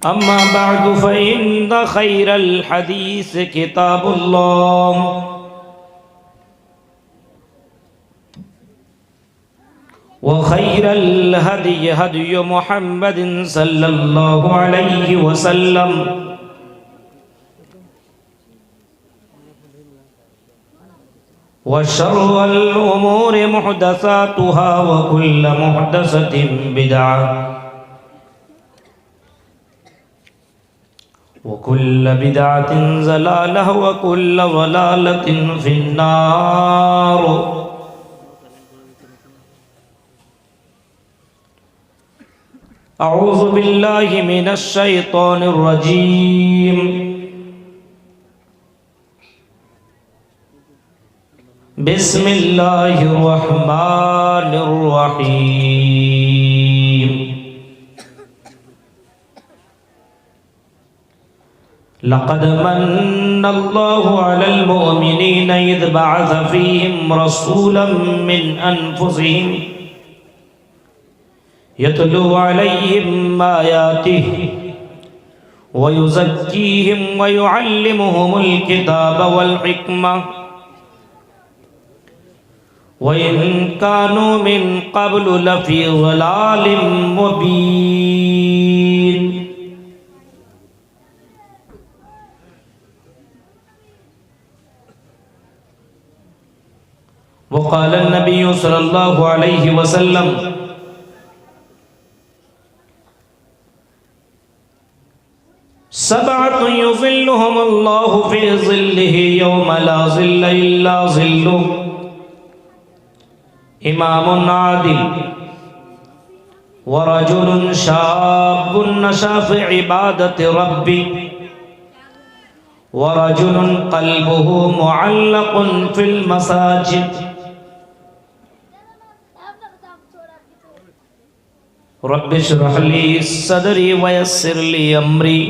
अम्मा बअदु फ़इन्न खैरल हदीस किताबुल्लाह व खैरल हदी हदी मुहम्मदिन सल्लल्लाहु अलैहि वसल्लम व शर्रल उमूरि मुहदसातुहा व कुल्लु मुहदसतिन बिदअह वकुल्ल बिदअतिन ज़लालह वकुल्ल ज़लालतिन फिन्नार। अऊज़ु बिल्लाहि मिनश शैतानिर रजीम। बिस्मिल्लाहिर रहमानिर रहीम। लक़द मन्नल्लाहु अलल मुअमिनीन इज़ बअस फ़ीहिम रसूलन मिन अनफ़ुसिहिम यतलू अलैहिम आयातिहि व युज़क्कीहिम व युअल्लिमुहुमुल किताब वल हिकमह व इन कानू मिन क़ब्लु लफ़ी ज़लालिम मुबीन। वक़ाल नबी सल्लल्लाहु अलैहि वसल्लम सबअतुन युज़िल्लुहुमुल्लाहु फ़ी ज़िल्लिही यौम ला ज़िल्ला इल्ला ज़िल्लुह इमामुन आदिल व रजुलुन शाब्बुन नशा फ़ी इबादति रब्बी व रजुलुन क़ल्बुहु मुअल्लक़ुन फ़िल मसाजिद। रब्बि इश्रह ली सदरी व यस्सिर ली अमरी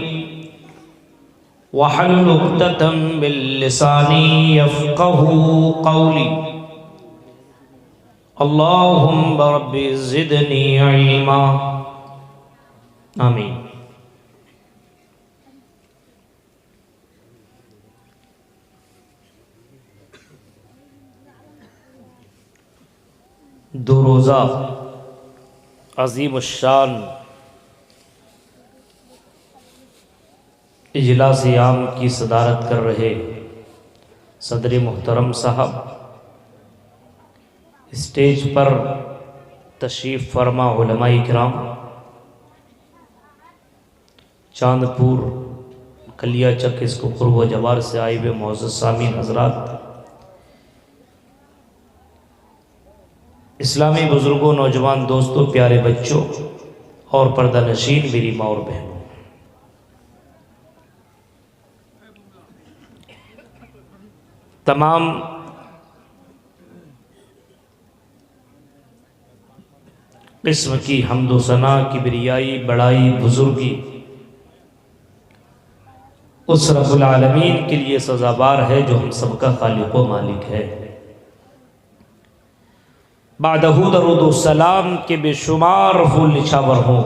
वहल्लुल उक़दतम मिन लिसानी यफ़क़हू क़ौली। अल्लाहुम्मा रब्बि ज़िदनी इल्मा। आमीन। दो रोज़ा अज़ीमुश्शान इजलास आम की सदारत कर रहे सदर मुहतरम साहब, स्टेज पर तशरीफ़ फरमा उलमाए किराम, चांदपुर कलियाचक इसको क़ुर्ब व जवार से आए हुए मुअज़्ज़ज़ सामीन हज़रात, इस्लामी बुज़ुर्गों, नौजवान दोस्तों, प्यारे बच्चों और पर्दा नशीन मेरी माँ और बहनों, तमाम किस्म की हम्दो सना, किबरियाई, बड़ाई, बुजुर्गी उस रब्बुल आलमीन के लिए सज़ावार है जो हम सबका खालिक व मालिक है। बादहू दरूद व सलाम के बेशुमार फूल निछावर हों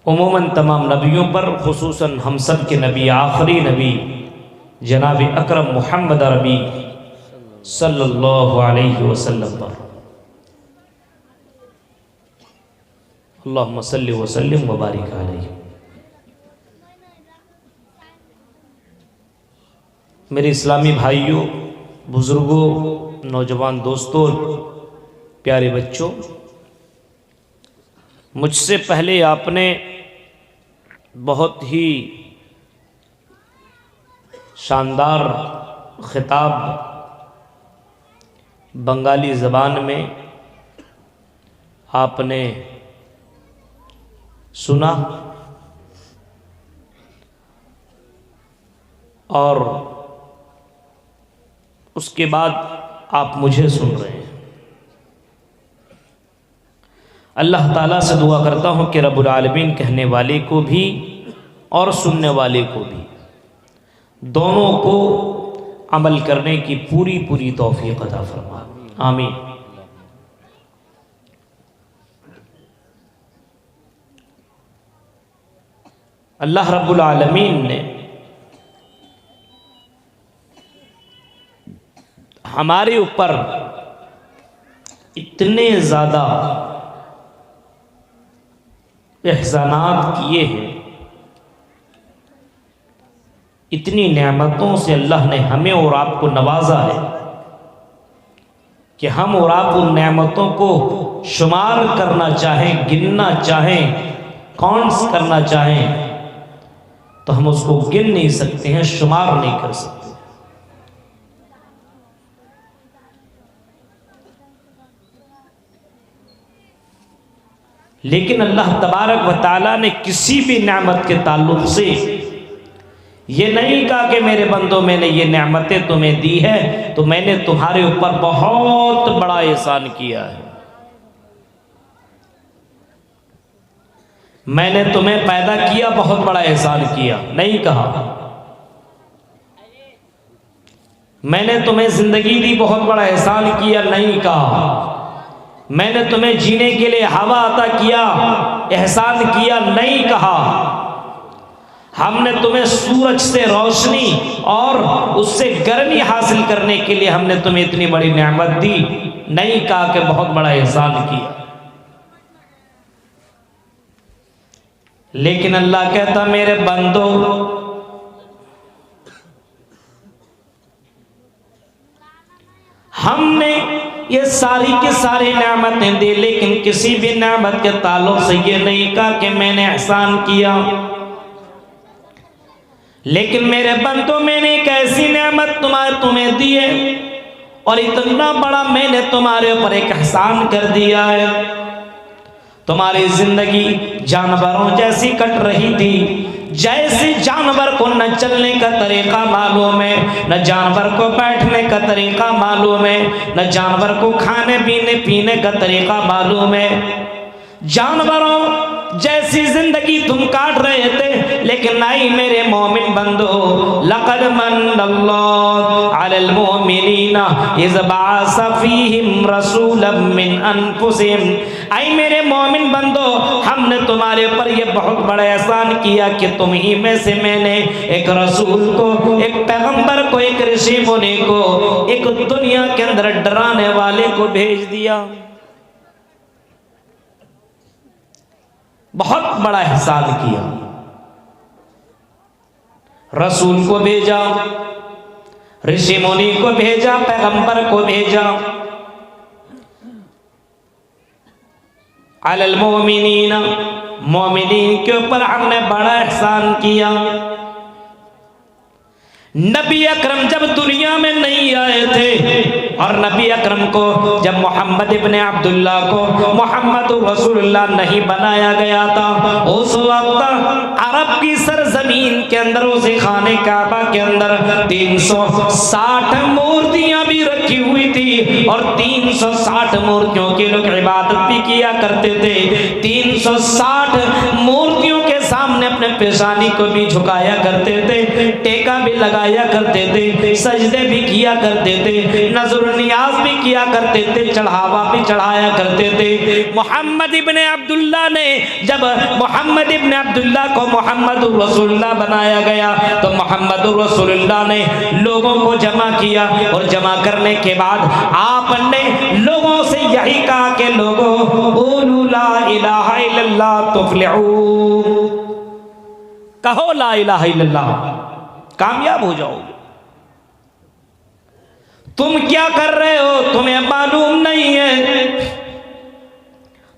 उमूमन तमाम नबियों पर, खुसूसन हम सब के नबी, आखिरी नबी जनाब अकरम मुहम्मद अरबी सल्लल्लाहु अलैहि वसल्लम पर। अल्लाहुम्मा सल्लि व सल्लिम व बारिक अलैहि। मेरे इस्लामी भाइयों, बुज़ुर्गों, नौजवान दोस्तों, प्यारे बच्चों, मुझसे पहले आपने बहुत ही शानदार खिताब बंगाली ज़बान में आपने सुना और उसके बाद आप मुझे सुन रहे हैं। अल्लाह ताला से दुआ करता हूँ कि रब्बुल आलमीन कहने वाले को भी और सुनने वाले को भी, दोनों को अमल करने की पूरी पूरी तौफीक अता फरमा। आमीन। अल्लाह रब्बुल आलमीन ने हमारे ऊपर इतने ज़्यादा एहसानात किए हैं, इतनी नेमतों से अल्लाह ने हमें और आपको नवाजा है कि हम और आप उन नेमतों को शुमार करना चाहें, गिनना चाहें, काउंट्स करना चाहें तो हम उसको गिन नहीं सकते हैं, शुमार नहीं कर सकते। लेकिन अल्लाह तबारक व तआला ने किसी भी नेमत के ताल्लुक से ये नहीं कहा कि मेरे बंदों मैंने ये नेमतें तुम्हें दी है तो मैंने तुम्हारे ऊपर बहुत बड़ा एहसान किया है, मैंने तुम्हें पैदा किया बहुत बड़ा एहसान किया, नहीं कहा। मैंने तुम्हें जिंदगी दी बहुत बड़ा एहसान किया, नहीं कहा। मैंने तुम्हें जीने के लिए हवा अता किया, एहसान किया, नहीं कहा। हमने तुम्हें सूरज से रोशनी और उससे गर्मी हासिल करने के लिए हमने तुम्हें इतनी बड़ी नेमत दी, नहीं कहा कि बहुत बड़ा एहसान किया। लेकिन अल्लाह कहता मेरे बंदो हमने ये सारी की सारी नेमतें दी, लेकिन किसी भी नेमत के ताल्लुक से ये नहीं कहा कि मैंने एहसान किया। लेकिन मेरे बंदो मैंने एक ऐसी नेमत तुम्हें दी है और इतना बड़ा मैंने तुम्हारे ऊपर एक एहसान कर दिया है। तुम्हारी जिंदगी जानवरों जैसी कट रही थी, जैसे जानवर को न चलने का तरीका मालूम है, न जानवर को बैठने का तरीका मालूम है, न जानवर को खाने पीने का तरीका मालूम है। जानवरों जैसी जिंदगी तुम काट रहे थे, लेकिन नहीं मेरे मोमिन बंदो, लक़द मन्नल्लाहु अलल मोमिनीना इज़ बअस फ़ीहिम रसूलन मिन अनफुसिहिम। आई मेरे मोमिन बंदो, हमने तुम्हारे ऊपर ये बहुत बड़ा एहसान किया कि तुम ही में से मैंने एक रसूल को, एक पैगंबर को, एक ऋषि मुनि को, एक दुनिया के अंदर डराने वाले को भेज दिया। बहुत बड़ा एहसान किया। रसूल को भेजा, ऋषि मुनि को भेजा, पैगंबर को भेजा। अलल मोमिनीना, मोमिनीन के ऊपर हमने बड़ा एहसान किया। नबी अकरम जब दुनिया में नहीं आए थे और नबी अकरम को जब मोहम्मद इब्ने अब्दुल्ला को मोहम्मद रसूलुल्लाह नहीं बनाया गया था, उस वक्त अरब की सरजमीन के अंदर, उस खाने काबा के अंदर 360 मूर्तियां भी रखी हुई थी और 360 मूर्तियों के लोग इबादत भी किया करते थे। 360 मूर्तियों के सामने अपने पेशानी को भी झुकाया करते थे, टेका भी लगाया करते थे, सजदे भी किया करते थे, नज़र नियाज भी किया करते थे, चढ़ावा भी चढ़ाया करते थे। मोहम्मद इब्ने अब्दुल्ला ने जब मोहम्मद इब्ने अब्दुल्ला को मोहम्मद रसूलुल्लाह बनाया गया तो मोहम्मद रसूलुल्लाह ने लोगों को जमा किया और जमा करने के बाद आपने लोगों से यही कहा कि लोगों बोलू ला इलाहा इल्लल्लाह तुफ्लिहू, कहो ला इलाहा इल्लल्लाह, कामयाब हो जाओगे। तुम क्या कर रहे हो तुम्हें मालूम नहीं है,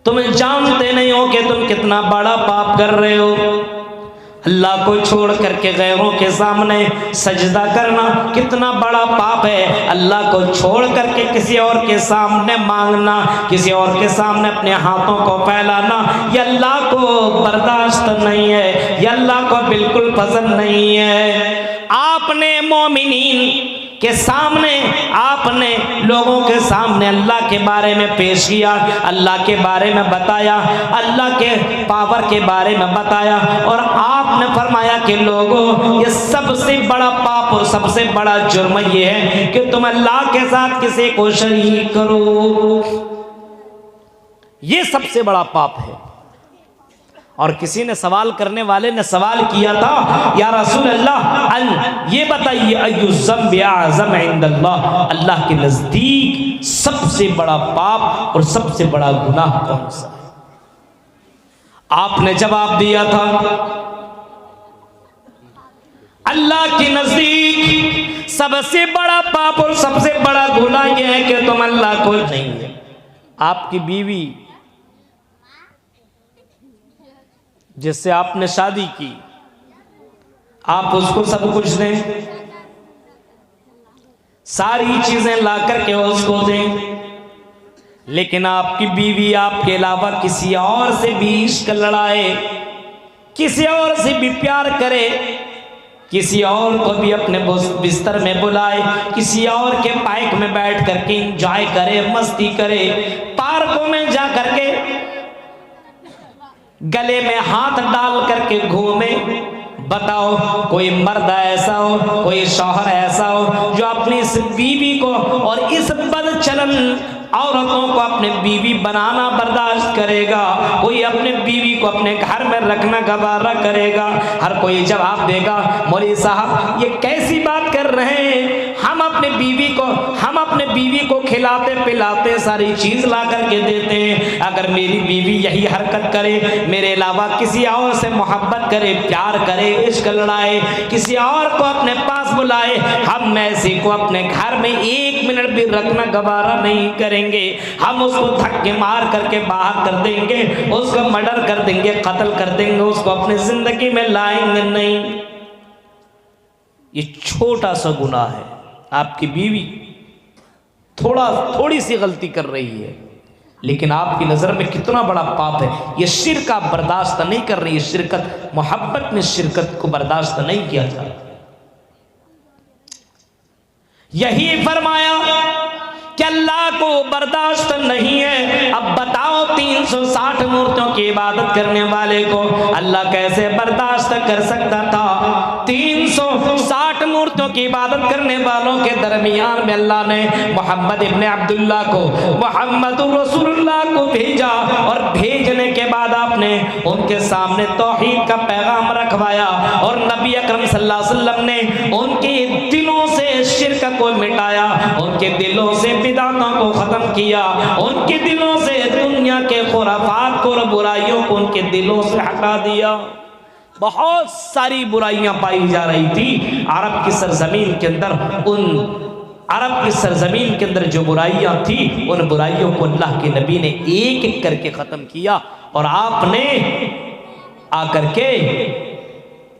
तुम जानते नहीं हो कि तुम कितना बड़ा पाप कर रहे हो। अल्लाह को छोड़ करके गैरों के सामने सजदा करना कितना बड़ा पाप है। अल्लाह को छोड़ करके किसी और के सामने मांगना, किसी और के सामने अपने हाथों को फैलाना, ये अल्लाह को बर्दाश्त नहीं है, ये अल्लाह को बिल्कुल पसंद नहीं है। आपने मोमिनीन के सामने, आपने लोगों के सामने अल्लाह के बारे में पेश किया, अल्लाह के बारे में बताया, अल्लाह के पावर के बारे में बताया और आपने फरमाया कि लोगों ये सबसे बड़ा पाप और सबसे बड़ा जुर्म ये है कि तुम अल्लाह के साथ किसी को शरीक करो, ये सबसे बड़ा पाप है। और किसी ने सवाल करने वाले ने सवाल किया था, या रसूल अल्लाह ये बताइए अय्यु ज़म्बि अअज़म इंदल्लाह, अल्लाह के नजदीक सबसे बड़ा पाप और सबसे बड़ा गुनाह कौन सा है? आपने जवाब दिया था अल्लाह के नजदीक सबसे बड़ा पाप और सबसे बड़ा गुनाह यह है कि तुम अल्लाह को नहीं है। आपकी बीवी जिससे आपने शादी की, आप उसको सब कुछ दें, सारी चीजें ला करके उसको दें, लेकिन आपकी बीवी आपके अलावा किसी और से भी इश्क लड़ाए, किसी और से भी प्यार करे, किसी और को भी अपने बिस्तर में बुलाए, किसी और के बाइक में बैठ करके एंजॉय करे, मस्ती करे, पार्कों में जा करके गले में हाथ डाल करके घूमे। बताओ कोई मर्द ऐसा हो, कोई शौहर ऐसा हो जो अपनी इस बीवी को और इस बदचलन औरतों को अपने बीवी बनाना बर्दाश्त करेगा? कोई अपने बीवी को अपने घर में रखना गवारा करेगा? हर कोई जवाब देगा मौलवी साहब ये कैसी बात कर रहे हैं, हम अपने बीवी को खिलाते पिलाते सारी चीज ला करके देते हैं, अगर मेरी बीवी यही हरकत करे, मेरे अलावा किसी और से मोहब्बत करे, प्यार करे, इश्क लड़ाए, किसी और को अपने पास बुलाए, हम ऐसे को अपने घर में एक मिनट भी रखना गवारा नहीं करेंगे, हम उसको धक्के मार करके बाहर कर देंगे, उसको मर्डर कर देंगे, कत्ल कर देंगे, उसको अपनी जिंदगी में लाएंगे नहीं। ये छोटा सा गुनाह है। आपकी बीवी थोड़ी सी गलती कर रही है, लेकिन आपकी नजर में कितना बड़ा पाप है। ये शिरक आप बर्दाश्त नहीं कर रही है, शिरकत, मोहब्बत में शिरकत को बर्दाश्त नहीं किया जाता। यही फरमाया कि अल्लाह को बर्दाश्त नहीं है। अब बताओ 360 मूर्तियों की इबादत करने वाले को अल्लाह कैसे बर्दाश्त कर सकता था? 360 मूर्तियों की इबादत करने वालों के दरमियान में अल्लाह ने मोहम्मद इब्ने अब्दुल्लाह को, मोहम्मद रसूलुल्लाह को भेजा, और भेजने के बाद आपने उनके सामने तौहीद का पैगाम रखवाया, और नबी अकरम सल्लल्लाहु अलैहि वसल्लम ने उनके दिलों से शिर्क को मिटाया, उनके दिलों से बिदातों को खत्म किया, उनके दिलों से दुनिया के खुराफात को और बुराइयों को उनके दिलों से हटा दिया। बहुत सारी बुराइयां पाई जा रही थी अरब की सरजमीन के अंदर, उन अरब की सरजमीन के अंदर जो बुराइयां थी, उन बुराइयों को अल्लाह के नबी ने एक एक करके खत्म किया, और आपने आकर के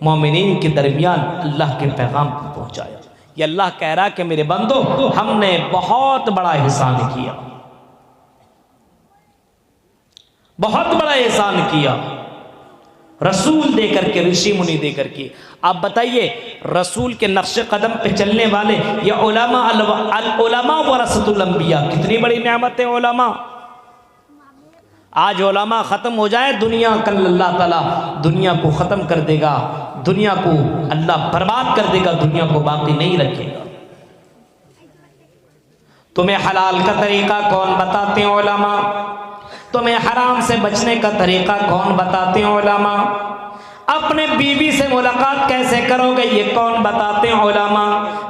मोमिनीन के दरमियान अल्लाह के पैगाम को पहुंचाया। ये अल्लाह कह रहा कि मेरे बंदो, हमने बहुत बड़ा एहसान किया, बहुत बड़ा एहसान किया, रसूल दे करके, ऋषि मुनि दे करके। आप बताइए, रसूल के नक्शे कदम पे चलने वाले ये उलमा वरसतुल अंबिया, कितनी बड़ी नेमत है उलमा। आज उलमा ख़त्म हो जाए दुनिया, कल अल्लाह ताला दुनिया को ख़त्म कर देगा, दुनिया को अल्लाह बर्बाद कर देगा, दुनिया को बाकी नहीं रखेगा। तुम्हें हलाल का तरीका कौन बताते हैं उलमा? तुम्हें हराम से बचने का तरीका कौन बताते हैं उलमा? अपने बीवी से मुलाकात कैसे करोगे ये कौन बताते हैं उलमा?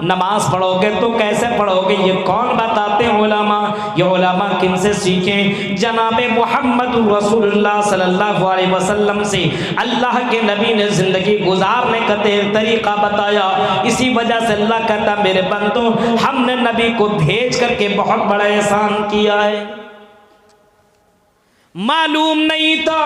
नमाज पढ़ोगे तो कैसे पढ़ोगे ये कौन बताते हैं उलमा? ये उलमा किन से सीखें? जनाब मोहम्मद रसूलुल्लाह सल्लल्लाहु अलैहि वसल्लम से अल्लाह के नबी ने ज़िंदगी गुजारने का तरीका बताया। इसी वजह से अल्लाह कहता, मेरे बंदो, हमने नबी को भेज करके बहुत बड़ा एहसान किया है। मालूम नहीं था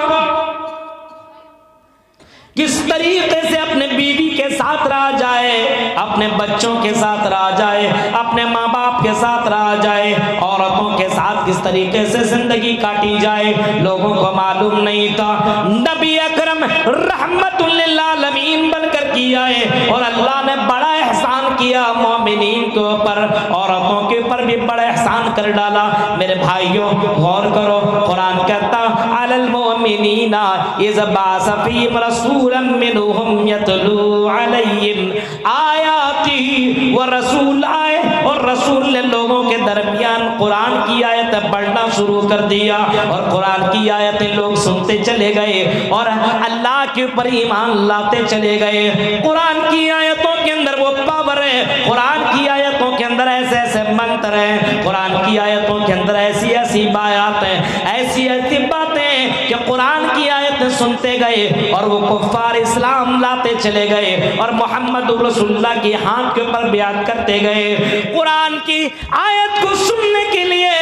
किस तरीके से अपने बीवी के साथ रहा जाए, अपने बच्चों के साथ रहा जाए, अपने माँ बाप के साथ रहा जाए, औरतों के साथ किस तरीके से जिंदगी काटी जाए, लोगों को मालूम नहीं था। नबी अकरम रहमतुल लिल आलमीन बनकर किया है, और अल्लाह ने बड़ा एहसान किया मोमिनीन के ऊपर, औरतों के ऊपर भी बड़ा एहसान कर डाला। मेरे भाइयों गौर करो, कुरान कहता अलल मोमिनीना इज़ बाअस फ़ीहिम रसूलन मिनहुम यतलू अलैहिम आयातिही, व रसूल आए और रसूल ने लोगों के दरमियान कुरान की आयत पढ़ना शुरू कर दिया और कुरान की आयतें लोग सुनते चले गए और अल्लाह के ऊपर ईमान लाते चले गए। कुरान की आयतों के अंदर वो पावर है, कुरान की आयतों के अंदर ऐसे ऐसे मंत्र हैं, कुरान की आयतों के अंदर ऐसी ऐसी बात हैं, ऐसी ऐसी बातें कि कुरान की आयतें सुनते गए और वो कुफ्फार इस्लाम लाते चले गए और मोहम्मद रसूलुल्लाह की हाथ के ऊपर बयान करते गए। कुरान की आयत को सुनने के लिए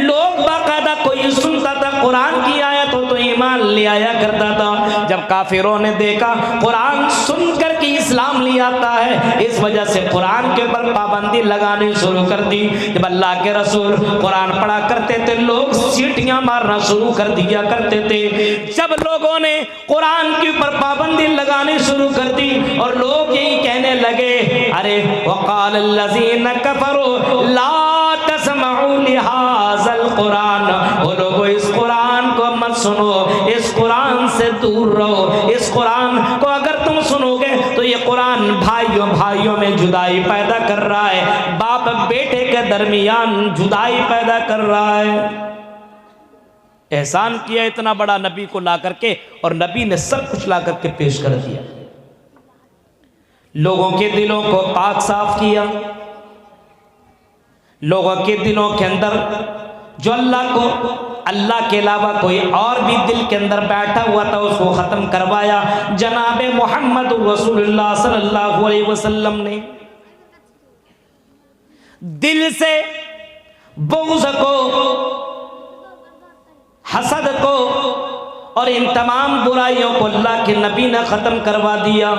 लोग बाकायदा कोई सुनता था कुरान की आयत हो तो ईमान ले आया करता था। जब काफिरों ने देखा कुरान सुनकर के इस्लाम ले आता है, इस वजह से कुरान के ऊपर पाबंदी लगानी शुरू कर दी। जब अल्लाह के रसूल कुरान पढ़ा करते थे लोग सीटियां मारना शुरू कर दिया करते थे। जब लोगों ने कुरान के ऊपर पाबंदी लगानी शुरू कर दी और लोग यही कहने लगे, अरे वक़ाल लज़ीना कफ़रू ला तस्मऊ लिहाज़ल कुरान, वो लोगों इस कुरान को मत सुनो, इस कुरान से दूर रहो, इस कुरान को अगर तुम सुनोगे तो ये कुरान भाइयों भाइयों में जुदाई पैदा कर रहा है, बाप बेटे के दरमियान जुदाई पैदा कर रहा है। एहसान किया इतना बड़ा नबी को ला करके और नबी ने सब कुछ ला करके पेश कर दिया, लोगों के दिलों को पाक साफ किया, लोगों के दिलों के अंदर जो अल्लाह के अलावा कोई और भी दिल के अंदर बैठा हुआ था उसको खत्म करवाया जनाब मोहम्मद रसूलुल्लाह सल्लल्लाहु अलैहि वसल्लम ने। दिल से बुग़्ज़ को, हसद को और इन तमाम बुराइयों को अल्लाह के नबी ने खत्म करवा दिया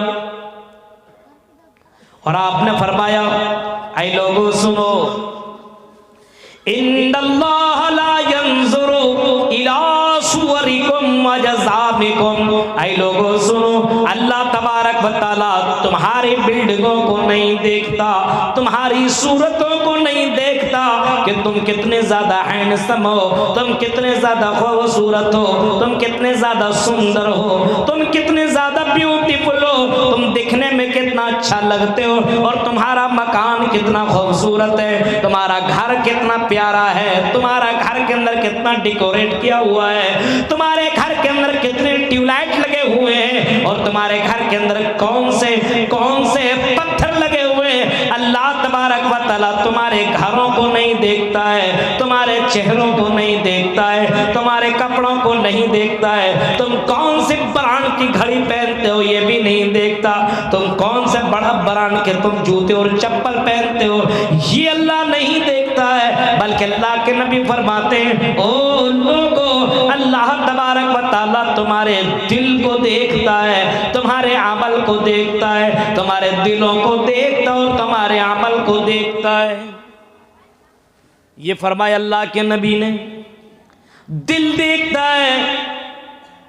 और आपने फरमाया, ऐ लोगों सुनो, इन्नल्लाह ला यंज़ुरु इला सुवरिकुम व अजसामिकुम, ऐ लोगों सुनो, अल्लाह तबारक व तआला तुम्हारी बिल्डिंगों को नहीं देखता, तुम्हारी सूरतों को नहीं देखता कि तुम कितने ज्यादा हैंडसम हो, तुम कितने ज्यादा खूबसूरत हो, तुम कितने ज्यादा सुंदर हो, तुम कितने ज्यादा ब्यूटीफुल हो, तुम दिखने में कितना अच्छा लगते हो और तुम्हारा मकान कितना खूबसूरत है, तुम्हारा घर कितना प्यारा है, तुम्हारा घर के अंदर कितना डेकोरेट किया हुआ है, तुम्हारे घर के अंदर कितने ट्यूबलाइट लगे हुए हैं और तुम्हारे घर के अंदर कौन से पत्थर लगे हुए हैं। अल्लाह तबारक व तआला तुम्हारे घरों को नहीं देखता है, तुम्हारे चेहरों को नहीं देखता है, तुम्हारे कपड़ों को नहीं देखता है, तुम कौन से ब्रांड की घड़ी पहनते हो ये भी नहीं देखता, तुम कौन से बड़ा ब्रांड के तुम जूते और चप्पल पहनते हो ये अल्लाह नहीं देखता है। बल्कि अल्लाह के नबी फरमाते हैं, ओ लोगों, अल्लाह तबारक व तआला तुम्हारे दिल को देखता है, तुम्हारे अमल को देखता है, तुम्हारे दिलों को देखता और तुम्हारे अमल को देखता है। ये फरमाया अल्लाह के नबी ने, दिल देखता है,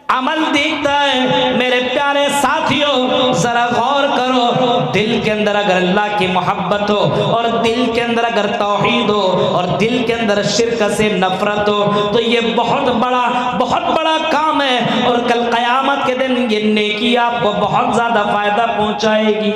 अमल देखता है। मेरे प्यारे साथियों जरा गौर करो, दिल के अंदर अगर अल्लाह की मोहब्बत हो और दिल के अंदर अगर तौहीद हो और दिल के अंदर शिर्क से नफरत हो तो ये बहुत बड़ा काम है और कल क़यामत के दिन ये नेकी आपको बहुत ज्यादा फायदा पहुंचाएगी।